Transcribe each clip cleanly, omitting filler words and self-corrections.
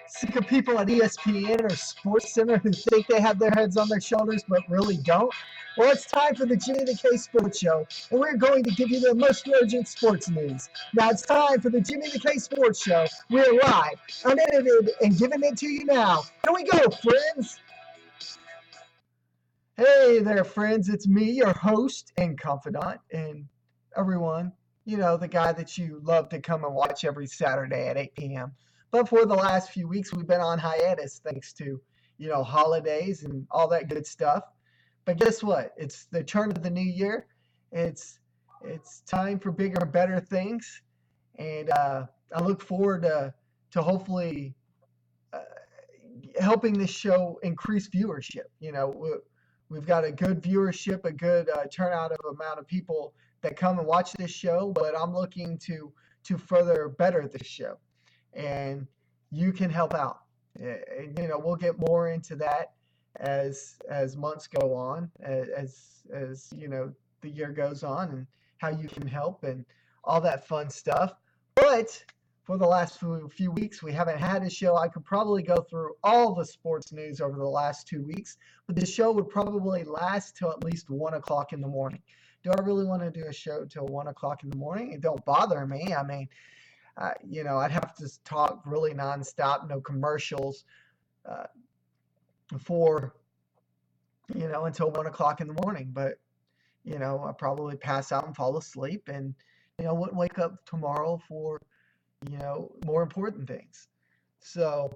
Sick of people at ESPN or SportsCenter who think they have their heads on their shoulders but really don't? Well, it's time for the Jimmy the K Sports Show, and we're going to give you the most urgent sports news. Now it's time for the Jimmy the K Sports Show. We're live, unedited, and giving it to you now. Here we go, friends. Hey there, friends. It's me, your host and confidant, and everyone, the guy that you love to come and watch every Saturday at 8 p.m. But for the last few weeks, we've been on hiatus thanks to, holidays and all that good stuff. But guess what? It's the turn of the new year. It's it's time for bigger and better things, and I look forward to hopefully uh, helping this show increase viewership. We've got a good viewership, a good turnout of amount of people that come and watch this show, but I'm looking to further better this show, and you can help out. We'll get more into that as months go on, as the year goes on, and how you can help and all that fun stuff. But for the last few weeks, we haven't had a show. I could probably go through all the sports news over the last 2 weeks, but the show would probably last till at least 1 o'clock in the morning. Do I really want to do a show till 1 o'clock in the morning? It don't bother me. I mean, I'd have to talk really nonstop, no commercials, uh, for until 1 o'clock in the morning. But I probably pass out and fall asleep, and wouldn't wake up tomorrow for more important things. So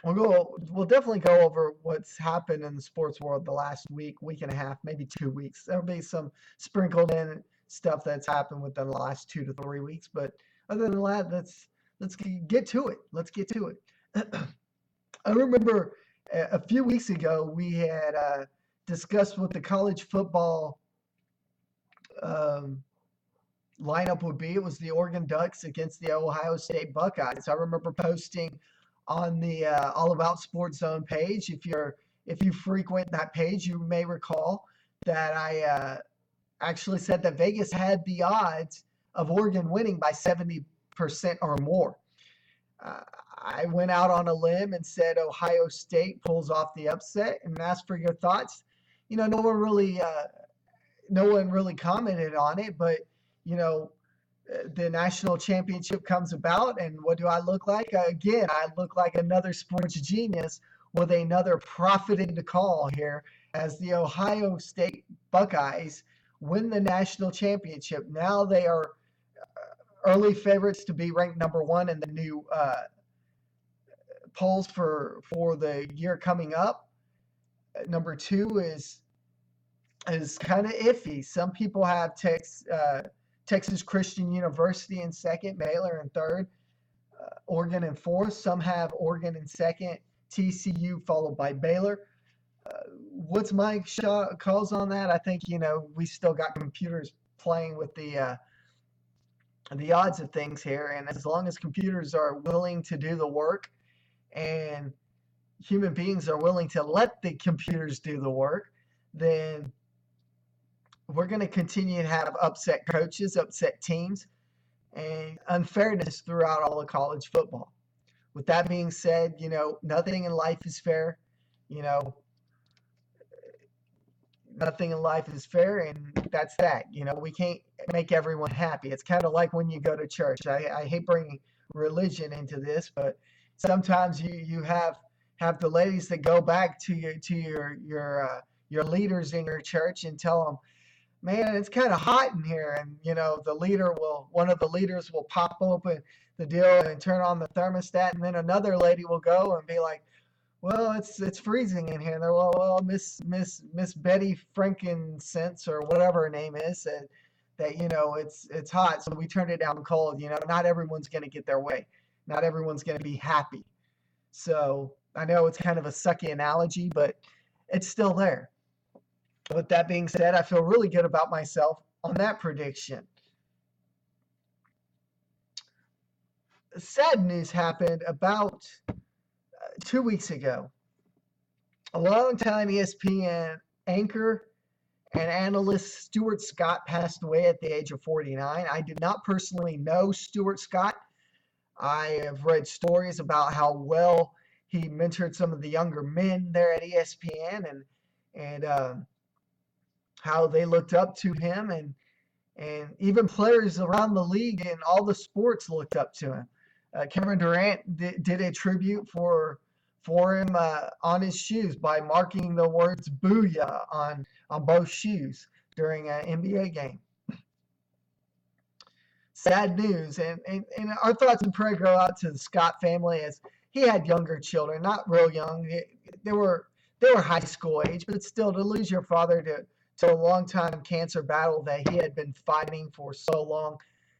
we'll definitely go over what's happened in the sports world the last week and a half, maybe 2 weeks. There'll be some sprinkled in stuff that's happened within the last 2 to 3 weeks, but other than that, let's get to it. Let's get to it. I remember a few weeks ago we had discussed what the college football um, lineup would be. It was the Oregon Ducks against the Ohio State Buckeyes. I remember posting on the All About Sports Zone page. If you frequent that page, you may recall that I actually said that Vegas had the odds of Oregon winning by 70% or more. Uh, I went out on a limb and said Ohio State pulls off the upset, and asked for your thoughts. No one really commented on it, but you know, the national championship comes about, and what do I look like? Again, I look like another sports genius with another profiting to call here, as the Ohio State Buckeyes win the national championship. Now they are early favorites to be ranked number one in the new polls for the year coming up. Number two is kind of iffy. Some people have Texas Christian University in second, Baylor in third, Oregon in fourth. Some have Oregon in second, TCU followed by Baylor. What's my calls on that? I think we still got computers playing with the odds of things here, and as long as computers are willing to do the work and human beings are willing to let the computers do the work, then we're going to continue to have upset coaches, upset teams, and unfairness throughout all of college football. With that being said, nothing in life is fair. You know, nothing in life is fair, and that's that. We can't make everyone happy. It's kind of like when you go to church. I hate bringing religion into this, but sometimes you have the ladies that go back to your leaders in your church and tell them, man, it's kind of hot in here, and one of the leaders will pop open the deal and turn on the thermostat, and then another lady will go and be like, well, it's freezing in here. And they're, well, Miss Betty Frankincense or whatever her name is said that it's hot, so we turned it down cold. Not everyone's going to get their way. Not everyone's going to be happy. So I know it's kind of a sucky analogy, but it's still there. With that being said, I feel really good about myself on that prediction. Sad news happened about 2 weeks ago. A long-time ESPN anchor and analyst Stuart Scott passed away at the age of 49. I did not personally know Stuart Scott. I have read stories about how well he mentored some of the younger men there at ESPN, and how they looked up to him, and even players around the league and all the sports looked up to him. Kevin Durant did a tribute for him on his shoes by marking the words "Booyah" on both shoes during an NBA game. Sad news, and our thoughts and prayer go out to the Scott family, as he had younger children, not real young. They were high school age, but still, to lose your father to a long time cancer battle that he had been fighting for so long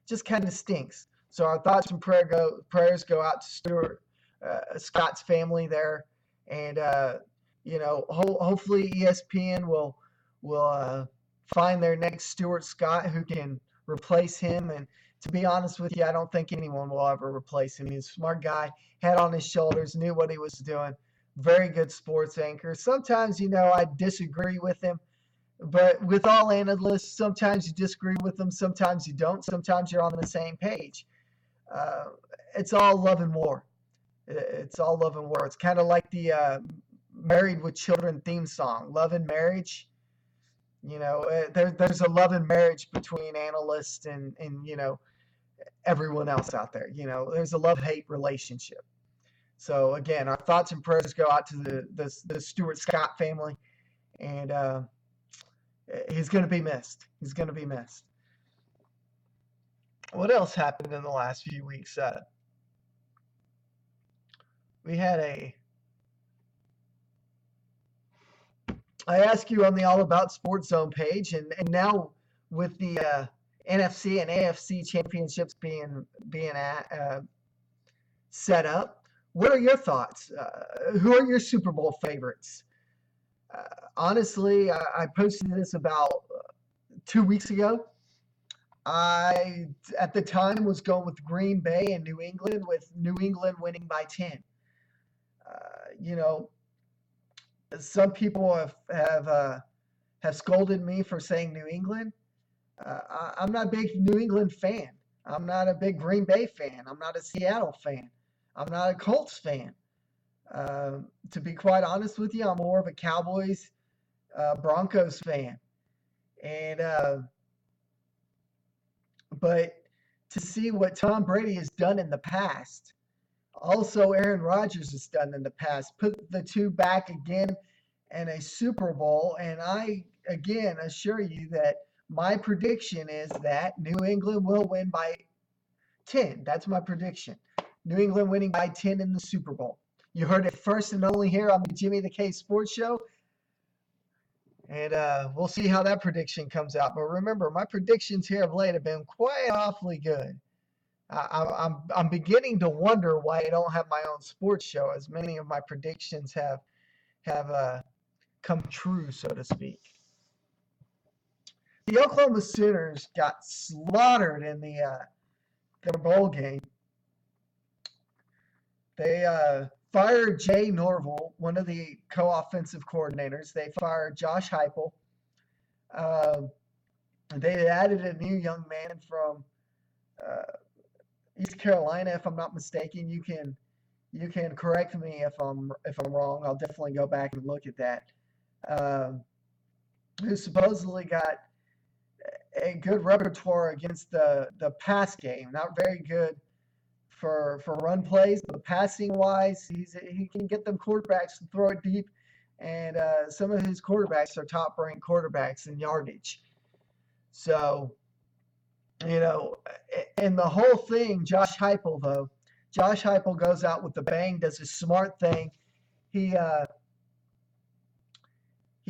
just kind of stinks. So our thoughts and prayers go out to Stuart Scott's family there, and hopefully ESPN will find their next Stuart Scott who can replace him. And to be honest with you, I don't think anyone will ever replace him. He's a smart guy, head on his shoulders, knew what he was doing. Very good sports anchor. Sometimes, I disagree with him, but with all analysts, sometimes you disagree with them, sometimes you don't, sometimes you're on the same page. Uh, it's all love and war. It's all love and war. It's kind of like the Married with Children theme song, Love and Marriage. There's a love and marriage between analysts and everyone else out there. There's a love-hate relationship. So again, our thoughts and prayers go out to the Stuart Scott family, and he's going to be missed. He's going to be missed. What else happened in the last few weeks? We had I asked you on the All About Sports Zone page, and now with the NFC and AFC championships being set up, what are your thoughts? Who are your Super Bowl favorites? Honestly, I posted this about 2 weeks ago. I, at the time, was going with Green Bay and New England, with New England winning by 10. You know, some people have scolded me for saying New England. I'm not a big New England fan. I'm not a big Green Bay fan. I'm not a Seattle fan. I'm not a Colts fan. To be quite honest with you, I'm more of a Cowboys, Broncos fan. And but to see what Tom Brady has done in the past, also Aaron Rodgers has done in the past, put the two back again in a Super Bowl, and I again assure you that my prediction is that New England will win by 10. That's my prediction. New England winning by 10 in the Super Bowl. You heard it first and only here on the Jimmy the K Sports Show. And we'll see how that prediction comes out. But remember, my predictions here of late have been quite awfully good. I'm beginning to wonder why I don't have my own sports show, as many of my predictions have come true, so to speak. The Oklahoma Sooners got slaughtered in their bowl game. They fired Jay Norvell, one of the co-offensive coordinators. They fired Josh Heupel. They added a new young man from East Carolina, if I'm not mistaken. You can correct me if I'm wrong. I'll definitely go back and look at that. Who supposedly got a good repertoire against the pass game. Not very good for run plays, but passing wise, he can get them quarterbacks to throw it deep, and some of his quarterbacks are top ranked quarterbacks in yardage. So, and the whole thing, Josh Heupel goes out with the bang, does a smart thing. He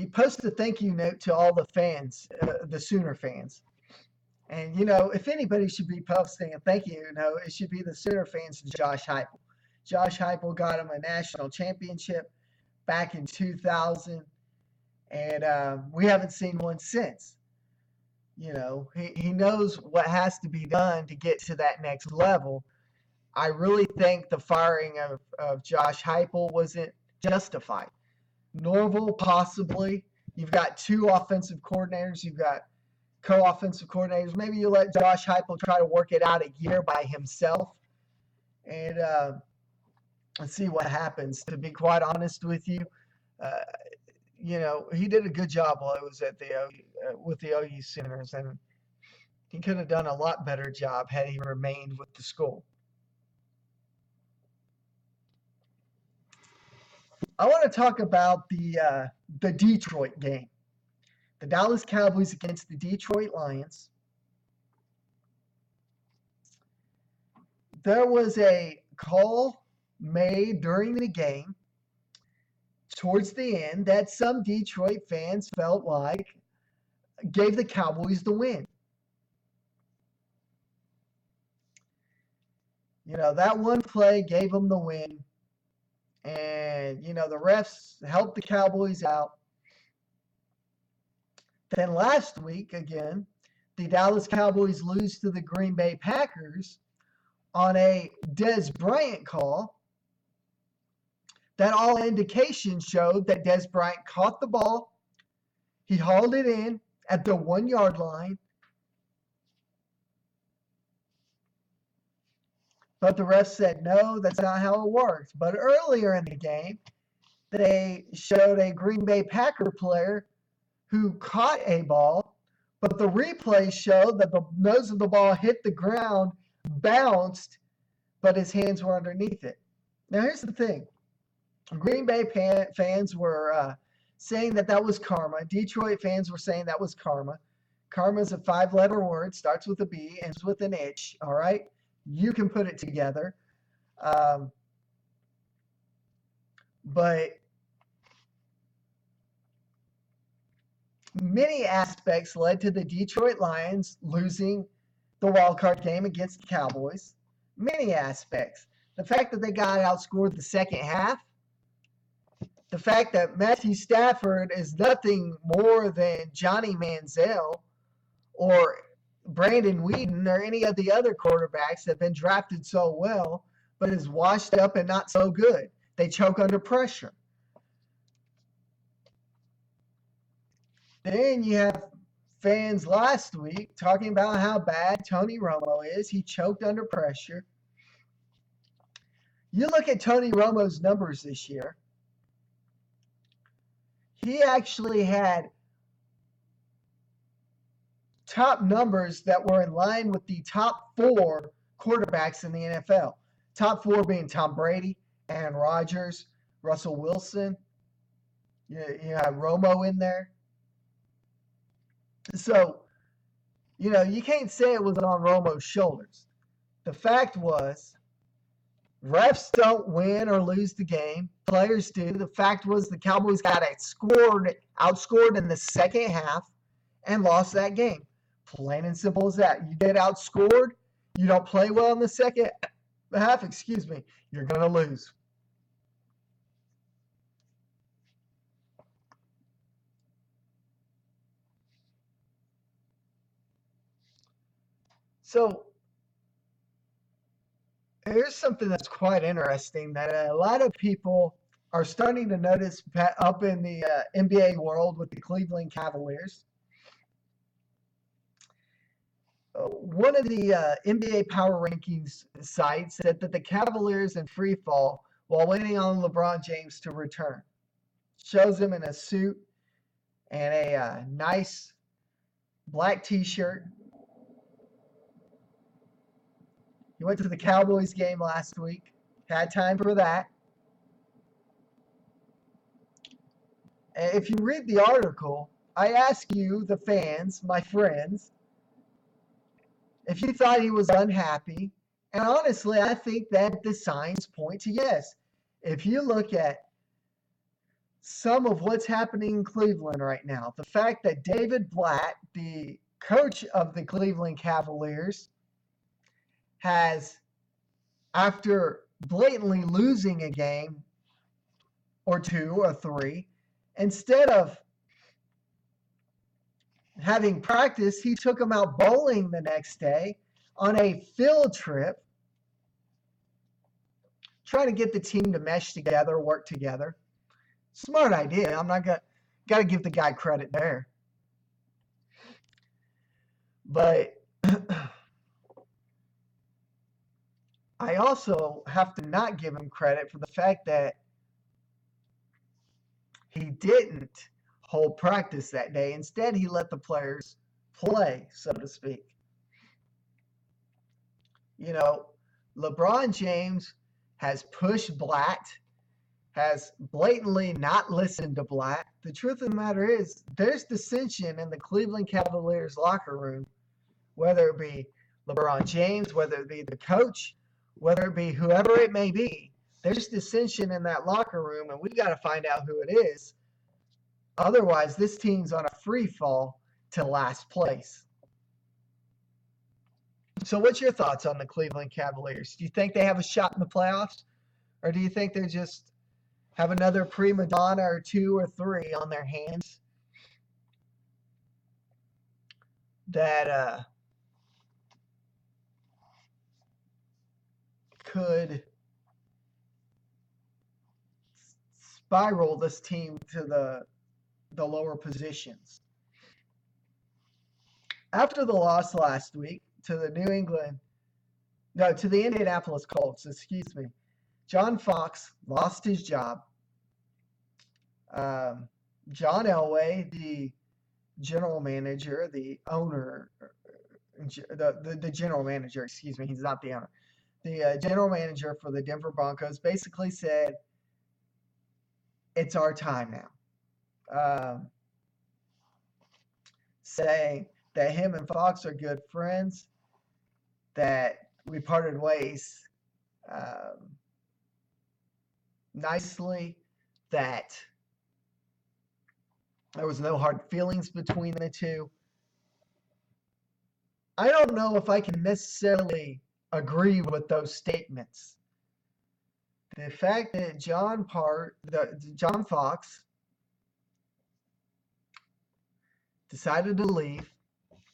posted a thank you note to all the fans, the Sooner fans. And, if anybody should be posting a thank you note, it should be the Sooner fans to Josh Heupel. Josh Heupel got him a national championship back in 2000, and we haven't seen one since. He knows what has to be done to get to that next level. I really think the firing of Josh Heupel wasn't justified. Norvell, possibly. You've got two offensive coordinators. You've got co-offensive coordinators. Maybe you let Josh Heupel try to work it out a year by himself. and let's see what happens. To be quite honest with you, uh, he did a good job while he was at the with the OU Sooners, and he could have done a lot better job had he remained with the school. I want to talk about the Detroit game, the Dallas Cowboys against the Detroit Lions. There was a call made during the game towards the end that some Detroit fans felt like gave the Cowboys the win. That one play gave them the win. And, the refs helped the Cowboys out. Then last week, again, the Dallas Cowboys lose to the Green Bay Packers on a Dez Bryant call that all indications showed that Dez Bryant caught the ball. He hauled it in at the 1 yard line. But the refs said, no, that's not how it works. But earlier in the game, they showed a Green Bay Packer player who caught a ball, but the replay showed that the nose of the ball hit the ground, bounced, but his hands were underneath it. Now, here's the thing. Green Bay fans were saying that was karma. Detroit fans were saying that was karma. Karma is a 5-letter word, starts with a B, ends with an H, all right? You can put it together. But many aspects led to the Detroit Lions losing the wild card game against the Cowboys. Many aspects. The fact that they got outscored the second half. The fact that Matthew Stafford is nothing more than Johnny Manziel or Brandon Weeden or any of the other quarterbacks that have been drafted so well, but is washed up and not so good. They choke under pressure. Then you have fans last week talking about how bad Tony Romo is. He choked under pressure. You look at Tony Romo's numbers this year. He actually had top numbers that were in line with the top 4 quarterbacks in the NFL. Top 4 being Tom Brady, Aaron Rodgers, Russell Wilson. You have Romo in there. So, you can't say it was on Romo's shoulders. The fact was, refs don't win or lose the game. Players do. The fact was the Cowboys got outscored in the second half and lost that game. Plain and simple as that. You get outscored, you don't play well in the second half, you're going to lose. So, here's something that's quite interesting that a lot of people are starting to notice up in the NBA world with the Cleveland Cavaliers. One of the NBA Power Rankings sites said that the Cavaliers in free fall while waiting on LeBron James to return. Shows him in a suit and a nice black t-shirt. He went to the Cowboys game last week. Had time for that. And if you read the article, I ask you, the fans, my friends, if you thought he was unhappy. And honestly, I think that the signs point to yes. If you look at some of what's happening in Cleveland right now, the fact that David Blatt, the coach of the Cleveland Cavaliers, has, after blatantly losing a game or 2 or 3, instead of having practice, he took them out bowling the next day on a field trip, trying to get the team to mesh together, work together. Smart idea. I'm not got to give the guy credit there. But I also have to not give him credit for the fact that he didn't hold practice that day. Instead, he let the players play, so to speak. You know, LeBron James has pushed Blatt, has blatantly not listened to Blatt. The truth of the matter is, there's dissension in the Cleveland Cavaliers locker room, whether it be LeBron James, whether it be the coach, whether it be whoever it may be. There's dissension in that locker room, and we've got to find out who it is. Otherwise, this team's on a free fall to last place. So, what's your thoughts on the Cleveland Cavaliers? Do you think they have a shot in the playoffs, or do you think they just have another prima donna or two or three on their hands that could spiral this team to the lower positions? After the loss last week to the to the Indianapolis Colts, excuse me, John Fox lost his job. John Elway, the general manager, the owner, the general manager, excuse me, he's not the owner. The general manager for the Denver Broncos basically said, it's our time now. Saying that him and Fox are good friends, that we parted ways nicely, that there was no hard feelings between the two. I don't know if I can necessarily agree with those statements. The fact that John Fox decided to leave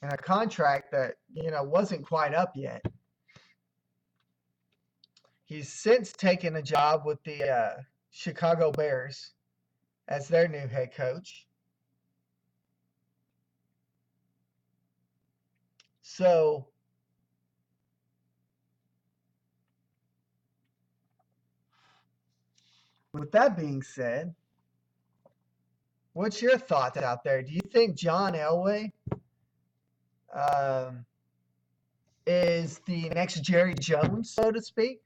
in a contract that wasn't quite up yet. He's since taken a job with the Chicago Bears as their new head coach. So, with that being said, what's your thoughts out there? Do you think John Elway is the next Jerry Jones, so to speak?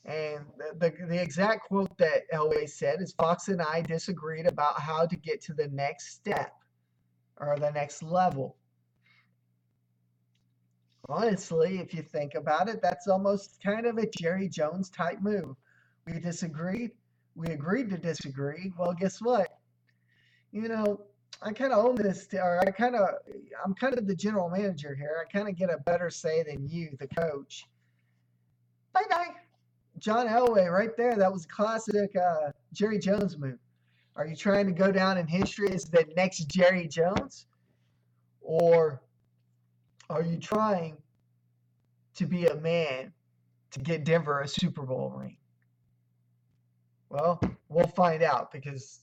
And the exact quote that Elway said is, Fox and I disagreed about how to get to the next step or the next level. Honestly, if you think about it, that's almost kind of a Jerry Jones type move. We disagreed. We agreed to disagree. Well, guess what? I kind of own this, or I'm kind of the general manager here. I kind of get a better say than you, the coach. Bye bye. John Elway, right there. That was a classic Jerry Jones move. Are you trying to go down in history as the next Jerry Jones? Or are you trying to be a man to get Denver a Super Bowl ring? Well, we'll find out, because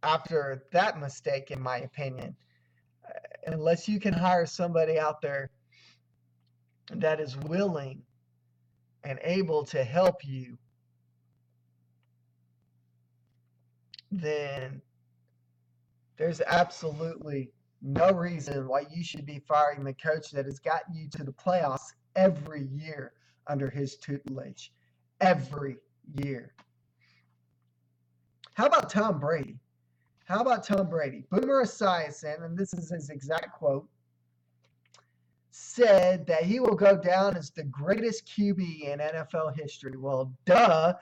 after that mistake, in my opinion, unless you can hire somebody out there that is willing and able to help you, then there's absolutely no reason why you should be firing the coach that has gotten you to the playoffs every year under his tutelage. Every year. How about Tom Brady? Boomer Esiason, and this is his exact quote, said that he will go down as the greatest QB in NFL history. Well, duh.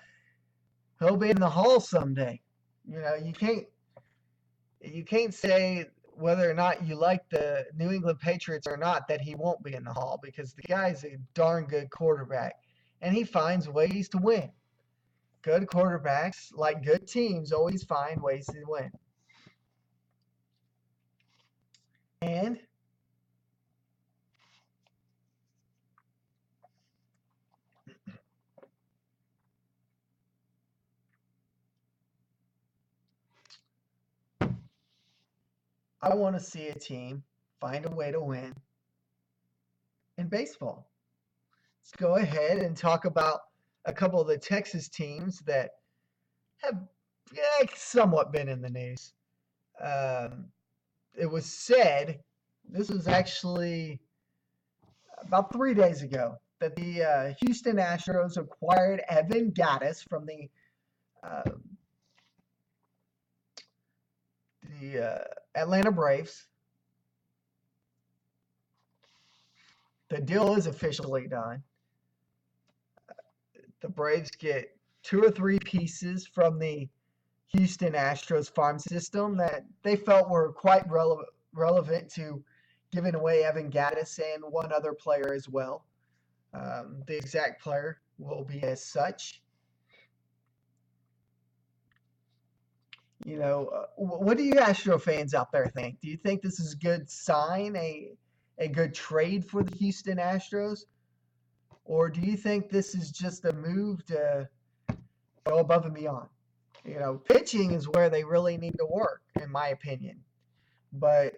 He'll be in the Hall someday. You can't say whether or not you like the New England Patriots or not that he won't be in the Hall, because the guy's a darn good quarterback, and he finds ways to win. Good quarterbacks, like good teams, always find ways to win. And I want to see a team find a way to win in baseball. Let's go ahead and talk about a couple of the Texas teams that have somewhat been in the news. Um, it was said, this was actually about 3 days ago, that the Houston Astros acquired Evan Gattis from uh, the Atlanta Braves. The deal is officially done. The Braves get 2 or 3 pieces from the Houston Astros farm system that they felt were quite relevant to giving away Evan Gattis and one other player as well. The exact player will be as such. What do you Astro fans out there think? Do you think this is a good sign, a good trade for the Houston Astros? Or do you think this is just a move to go above and beyond? Pitching is where they really need to work, in my opinion. But,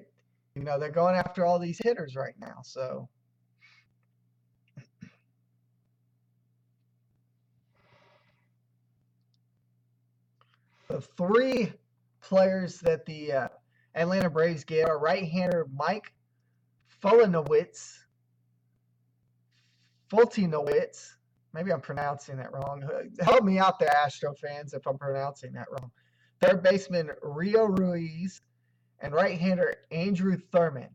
they're going after all these hitters right now. So, the 3 players that the Atlanta Braves get are right-hander Mike Fultonowicz. Maybe I'm pronouncing that wrong. Help me out there, Astro fans, if I'm pronouncing that wrong. Third baseman Rio Ruiz and right-hander Andrew Thurman.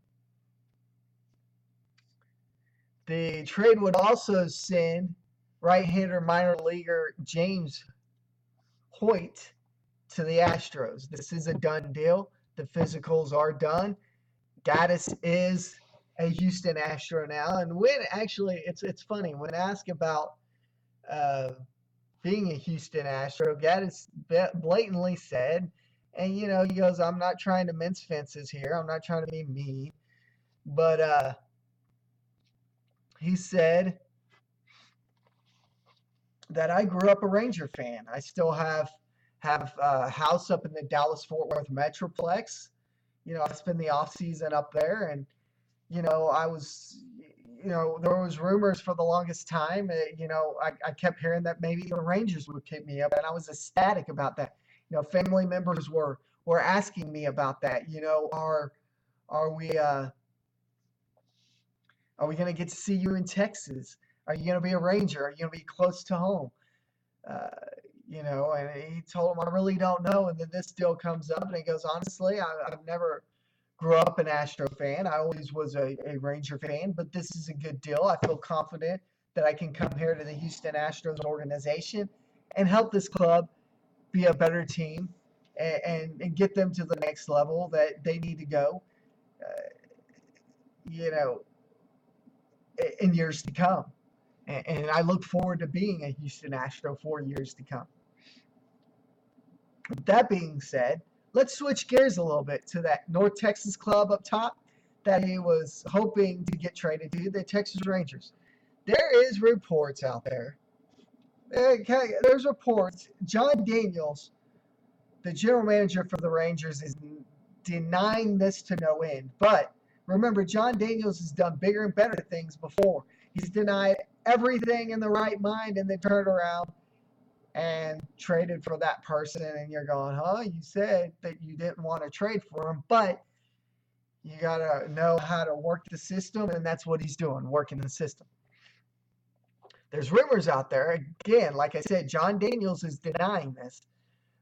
The trade would also send right-hander minor leaguer James Hoyt to the Astros. This is a done deal. The physicals are done. Gattis is a Houston Astro now. And when actually, it's funny, when asked about being a Houston Astro, Gattis blatantly said, and he goes, I'm not trying to mince fences here. I'm not trying to be mean. But he said that I grew up a Ranger fan. I still have a house up in the Dallas-Fort Worth Metroplex. I spend the off season up there, and I was, there was rumors for the longest time. I kept hearing that maybe the Rangers would pick me up, and I was ecstatic about that. Family members were asking me about that. Are we going to get to see you in Texas? Are you going to be a Ranger? Are you going to be close to home? Uh, and he told him, I really don't know. And then this deal comes up, and he goes, honestly, I've never grew up an Astro fan. I always was a Ranger fan, but this is a good deal. I feel confident that I can come here to the Houston Astros organization and help this club be a better team and get them to the next level that they need to go, in years to come. And I look forward to being a Houston Astro for years to come. That being said, let's switch gears a little bit to that North Texas club up top that he was hoping to get traded to, the Texas Rangers. There is reports out there. There's reports. John Daniels, the general manager for the Rangers, is denying this to no end. But remember, John Daniels has done bigger and better things before. He's denied everything in the right mind and then turned around and traded for that person. And you're going, huh? You said that you didn't want to trade for him, but you got to know how to work the system, and that's what he's doing, working the system. There's rumors out there, again, like I said, John Daniels is denying this,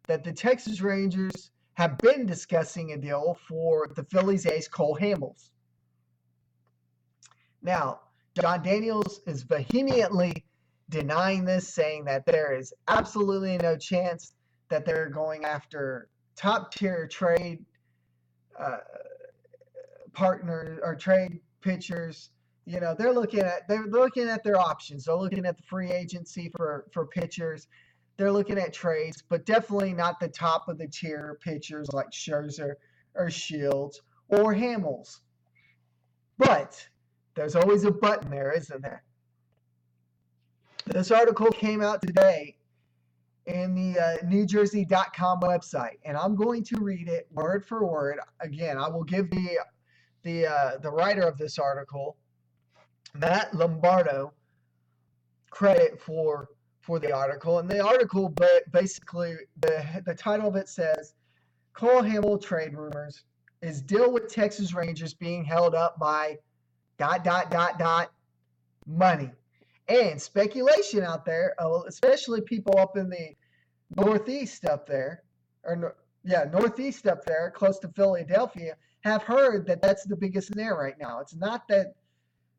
that the Texas Rangers have been discussing a deal for the Phillies ace Cole Hamels. Now, John Daniels is vehemently denying this, saying that there is absolutely no chance that they're going after top-tier trade partners or trade pitchers. They're looking at their options. They're looking at the free agency for pitchers. They're looking at trades, but definitely not the top of the tier pitchers like Scherzer or Shields or Hamels. But there's always a button there, isn't there? This article came out today in the NewJersey.com website, and I'm going to read it word for word. Again, I will give the writer of this article, Matt Lombardo, credit for for the article. And the article, basically, the title of it says, Cole Hamels trade rumors. Is deal with Texas Rangers being held up by ... money? And speculation out there, especially people up in the northeast up there, northeast up there, close to Philadelphia, have heard that that's the biggest snare right now. It's not that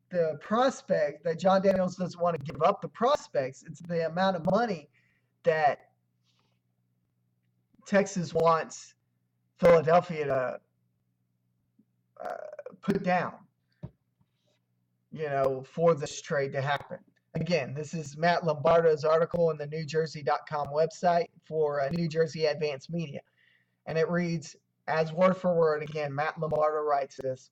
the prospect that John Daniels doesn't want to give up the prospects. It's the amount of money that Texas wants Philadelphia to put down, for this trade to happen. Again, this is Matt Lombardo's article in the NewJersey.com website for New Jersey Advanced Media. And it reads, as word for word, again, Matt Lombardo writes this.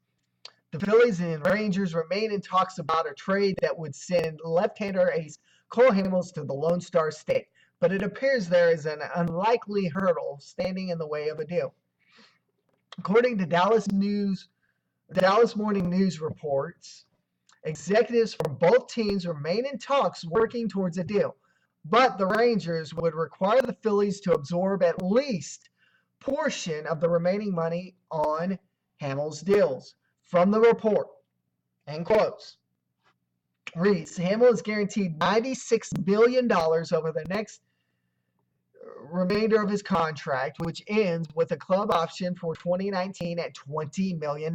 The Phillies and Rangers remain in talks about a trade that would send left-hander ace Cole Hamels to the Lone Star State, but it appears there is an unlikely hurdle standing in the way of a deal. According to Dallas Morning News reports, executives from both teams remain in talks working towards a deal, but the Rangers would require the Phillies to absorb at least a portion of the remaining money on Hamels' deals. From the report, end quotes, reads, Hamels is guaranteed $96 million over the next remainder of his contract, which ends with a club option for 2019 at $20 million.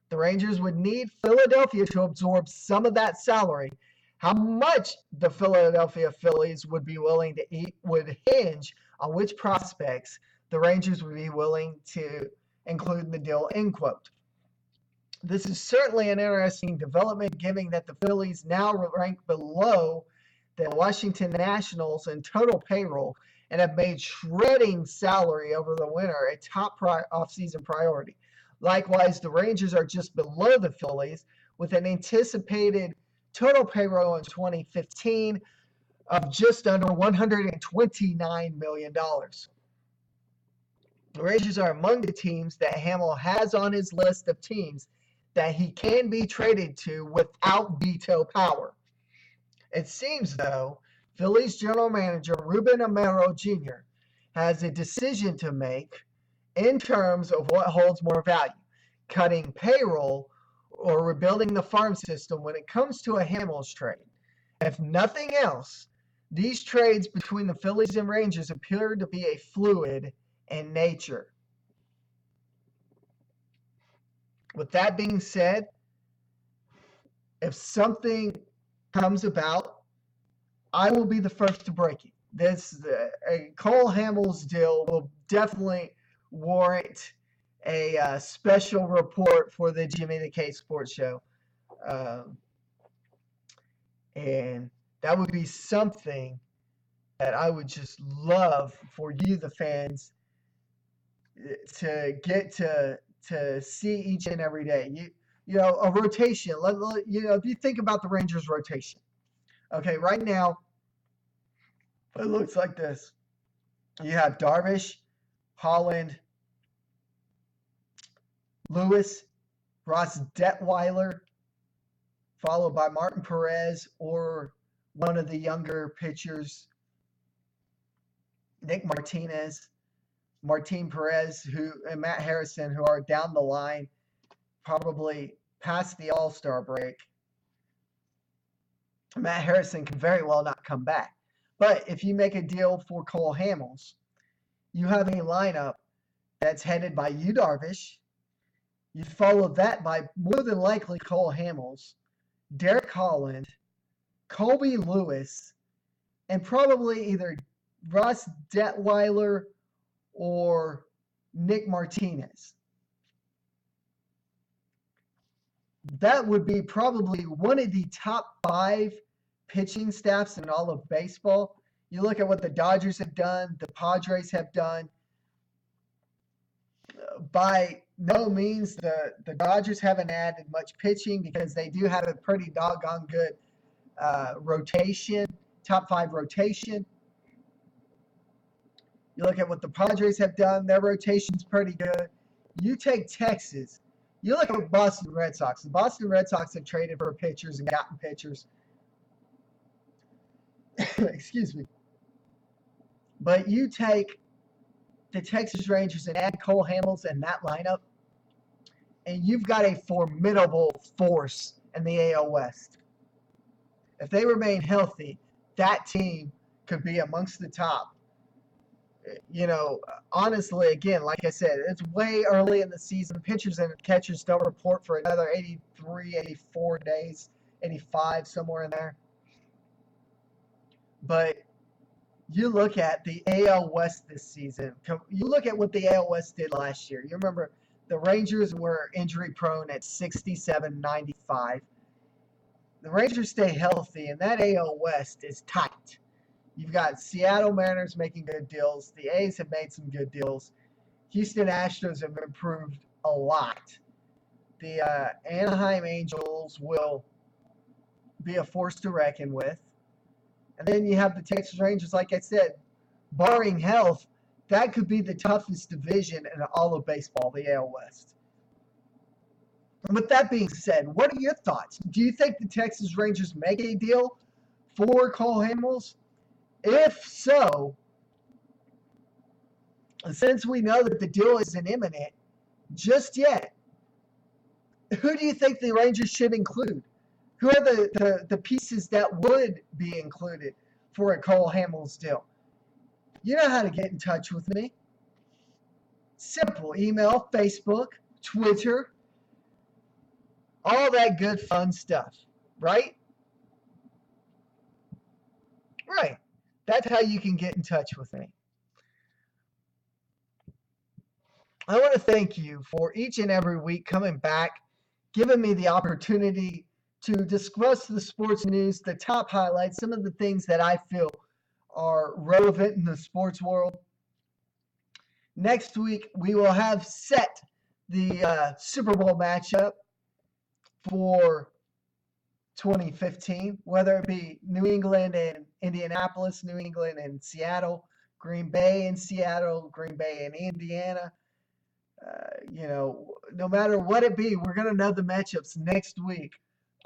The Rangers would need Philadelphia to absorb some of that salary. How much the Philadelphia Phillies would be willing to eat would hinge on which prospects the Rangers would be willing to include in the deal, end quote. This is certainly an interesting development, given that the Phillies now rank below the Washington Nationals in total payroll and have made shredding salary over the winter a top offseason priority. Likewise, the Rangers are just below the Phillies with an anticipated total payroll in 2015 of just under $129 million. The Rangers are among the teams that Hamels has on his list of teams that he can be traded to without veto power. It seems, though, Phillies general manager Ruben Amaro Jr. has a decision to make in terms of what holds more value, cutting payroll or rebuilding the farm system when it comes to a Hamels trade. If nothing else, these trades between the Phillies and Rangers appear to be a fluid in nature. With that being said, if something comes about, I will be the first to break it. A Cole Hamels deal will definitely warrant a special report for the Jimmy the K Sports Show. And that would be something that I would just love for you, the fans, to get to see each and every day. A rotation. If you think about the Rangers rotation, okay, right now it looks like this. You have Darvish, Holland, Lewis, Ross Detweiler, followed by Martin Perez or one of the younger pitchers, Nick Martinez, Martin Perez, and Matt Harrison, who are down the line, probably past the All-Star break. Matt Harrison can very well not come back. But if you make a deal for Cole Hamels, you have a lineup that's headed by Yu Darvish. You follow that by more than likely Cole Hamels, Derek Holland, Colby Lewis, and probably either Ross Detweiler or Nick Martinez. That would be probably one of the top 5 pitching staffs in all of baseball. You look at what the Dodgers have done, the Padres have done. By no means the Dodgers haven't added much pitching because they do have a pretty doggone good rotation, top 5 rotation. You look at what the Padres have done, their rotation's pretty good. You take Texas, you look at Boston Red Sox. The Boston Red Sox have traded for pitchers and gotten pitchers. Excuse me. But you take the Texas Rangers and add Cole Hamels in that lineup, and you've got a formidable force in the AL West. If they remain healthy, that team could be amongst the top. You know, honestly, again, like I said, it's way early in the season. Pitchers and catchers don't report for another 83, 84 days, 85, somewhere in there. But you look at the AL West this season. You look at what the AL West did last year. You remember the Rangers were injury prone at 67-95. The Rangers stay healthy, and that AL West is tight. You've got Seattle Mariners making good deals. The A's have made some good deals. Houston Astros have improved a lot. The Anaheim Angels will be a force to reckon with. And then you have the Texas Rangers, like I said, barring health, that could be the toughest division in all of baseball, the AL West. And with that being said, what are your thoughts? Do you think the Texas Rangers make a deal for Cole Hamels? If so, since we know that the deal isn't imminent just yet, who do you think the Rangers should include? Who are the pieces that would be included for a Cole Hamels deal? You know how to get in touch with me. Simple. Email, Facebook, Twitter, all that good fun stuff, right? Right. That's how you can get in touch with me. I want to thank you for each and every week coming back, giving me the opportunity to discuss the sports news, the top highlights, some of the things that I feel are relevant in the sports world. Next week, we will have set the Super Bowl matchup for 2015, whether it be New England and Indianapolis, New England and Seattle, Green Bay and Seattle, Green Bay and Indiana. No matter what it be, we're going to know the matchups next week.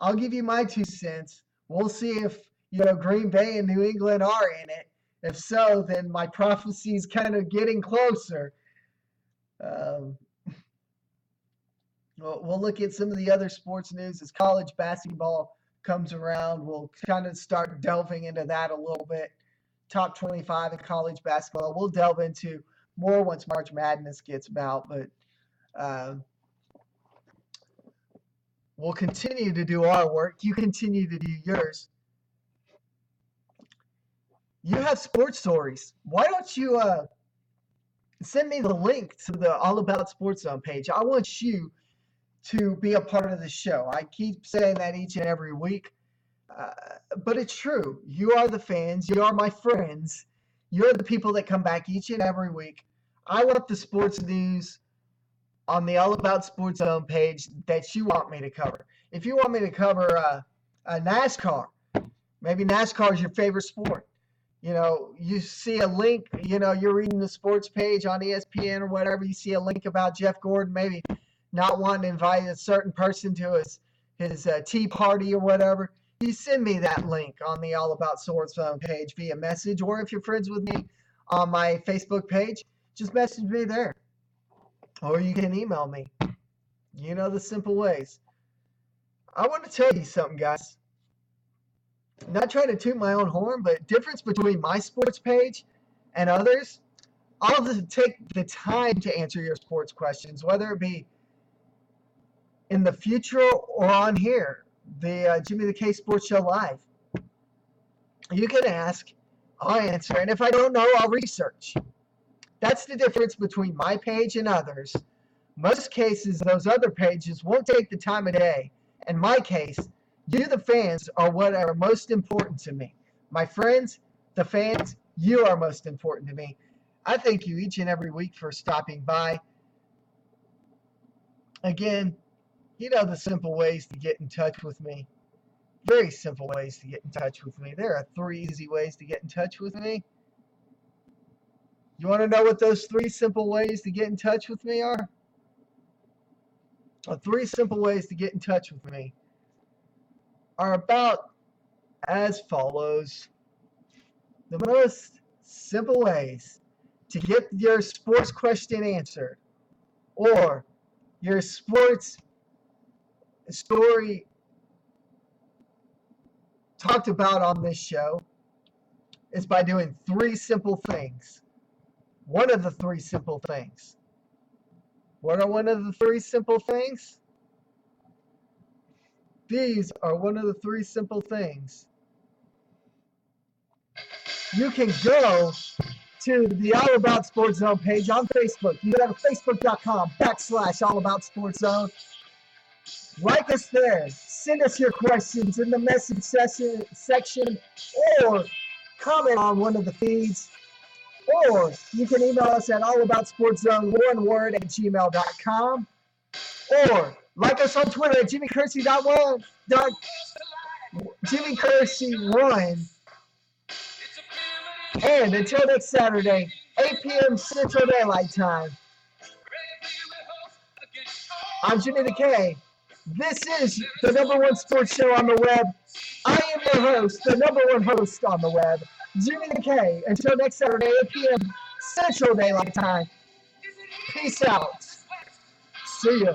I'll give you my 2 cents. We'll see if, Green Bay and New England are in it. If so, then my prophecy is kind of getting closer. We'll look at some of the other sports news as college basketball comes around. We'll kind of start delving into that a little bit. Top 25 in college basketball. We'll delve into more once March Madness gets about, but we'll continue to do our work. You continue to do yours. You have sports stories. Why don't you send me the link to the All About Sports Zone page? I want you to be a part of the show. I keep saying that each and every week, but it's true. You are the fans. You are my friends. You're the people that come back each and every week. I want the sports news on the All About Sports Zone page that you want me to cover. If you want me to cover a NASCAR, maybe NASCAR is your favorite sport. You see a link, you're reading the sports page on ESPN or whatever, you see a link about Jeff Gordon maybe not wanting to invite a certain person to his tea party or whatever. You send me that link on the All About Sports Zone page via message, or if you're friends with me on my Facebook page, just message me there. Or you can email me. You know the simple ways. I want to tell you something, guys. Not trying to toot my own horn, but difference between my sports page and others, I'll take the time to answer your sports questions, whether it be in the future or on here, the Jimmy the K Sports Show Live. You can ask, I'll answer, and if I don't know, I'll research. That's the difference between my page and others. Most cases, those other pages won't take the time of day. In my case, you, the fans, are what are most important to me. My friends, the fans, you are most important to me. I thank you each and every week for stopping by. Again, you know the simple ways to get in touch with me. Very simple ways to get in touch with me. There are 3 easy ways to get in touch with me. You want to know what those 3 simple ways to get in touch with me are? 3 simple ways to get in touch with me are about as follows. the most simple ways to get your sports question answered or your sports story talked about on this show is by doing three simple things. One of the three simple things. What are one of the three simple things? These are one of the three simple things. You can go to the All About Sports Zone page on Facebook. You go to facebook.com/All About Sports Zone. Like us there. Send us your questions in the message section or comment on one of the feeds. Or you can email us at allaboutsportszone1word@gmail.com. Or like us on Twitter at JimmyKersey1. And until next Saturday, 8 p.m. Central Daylight Time, I'm Jimmy the K. This is the number one sports show on the web. I am your host, the number one host on the web, Jimmy the K. Until next Saturday, 8 p.m. Central Daylight Time. Peace out. See ya.